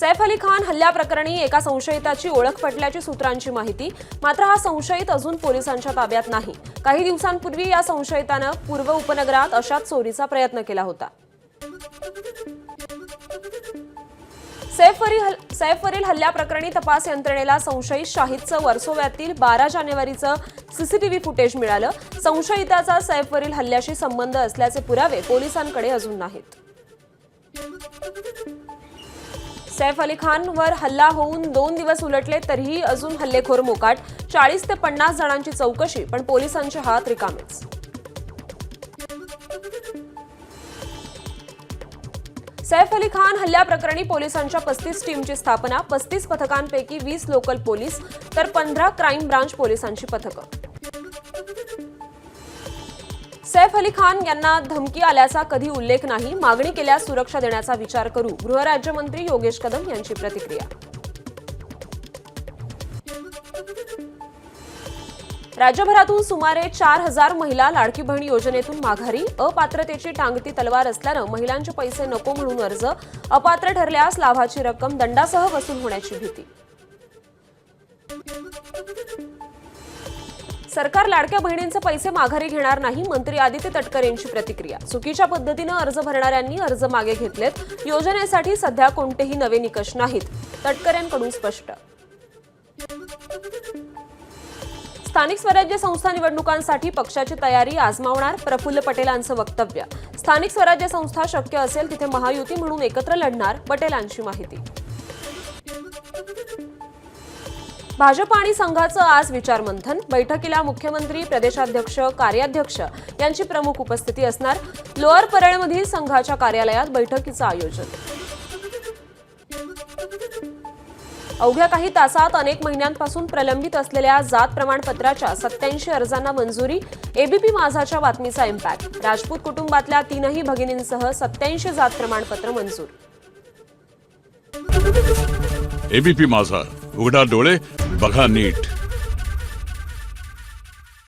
सैफ अली खान हल्ल्याप्रकरणी एका संशयिताची ओळख पटल्याची सूत्रांची माहिती। मात्र हा संशयित अजून पोलिसांच्या ताब्यात नाही। काही दिवसांपूर्वी या संशयितानं पूर्व उपनगरात अशाच चोरीचा प्रयत्न केला होता। सैफवरील हल्ल्याप्रकरणी तपास यंत्रणेला संशयित शाहिदचं वर्सोव्यातील 12 जानेवारीचं सीसीटीव्ही फुटेज मिळालं। संशयिताचा सैफवरील हल्ल्याशी संबंध असल्याचे पुरावे पोलिसांकडे अजून नाहीत। सैफ अली खानवर हल्ला होऊन 2 दिवस उलटले तरीही अजून हल्लेखोर मोकाट। 40 ते 50 जणांची चौकशी, पण पोलिसांचे हात रिकामेच। सैफ अली खान हल्ल्याप्रकरणी पोलिसांच्या 35 टीमची स्थापना। 35 पथकांपैकी 20 लोकल पोलीस तर 15 क्राईम ब्रांच पोलिसांची पथकं। सैफ अली खान यांना धमकी आल्याचा कधी उल्लेख नाही। मागणी केल्यास सुरक्षा देण्याचा विचार करू, गृहराज्यमंत्री योगेश कदम यांची प्रतिक्रिया। राज्यभरातून सुमारे 4000 महिला लाडकी बहीण योजनेतून माघारी। अपात्रतेची टांगती तलवार असल्यानं महिलांचे पैसे नको म्हणून अर्ज। अपात्र ठरल्यास लाभाची रक्कम दंडासह वसूल होण्याची भीती। सरकार लाडक्या बहिणींचे पैसे माघारी घेणार नाही, मंत्री आदित्य तटकरे यांची प्रतिक्रिया। चुकीच्या पद्धतीने अर्ज भरणाऱ्यांनी अर्ज मागे घेतलेत। योजनेसाठी सध्या कोणतेही नवे निकष नाहीत, तटकरेंकडून स्पष्ट। स्थानिक स्वराज्य संस्था निवडणुकांसाठी पक्षाची तयारी आजमावणार, प्रफुल्ल पटेलांचं वक्तव्य। स्थानिक स्वराज्य संस्था शक्य असेल तिथे महायुती म्हणून एकत्र लढणार, पटेलांची माहिती। भाजप आणि संघाचं आज विचारमंथन। बैठकीला मुख्यमंत्री, प्रदेशाध्यक्ष, कार्याध्यक्ष यांची प्रमुख उपस्थिती असणार। लोअर परळमधील संघाच्या कार्यालयात बैठकीचं आयोजन। अवघ्या काही तासात अनेक महिन्यांपासून प्रलंबित असलेल्या जात प्रमाणपत्राच्या 87 अर्जांना मंजुरी। एबीपी माझाच्या बातमीचा इम्पॅक्ट। राजपूत कुटुंबातल्या 3 भगिनींसह 87 जात प्रमाणपत्र मंजूर। एबीपी माझा, उघडा डोळे बघा नीट।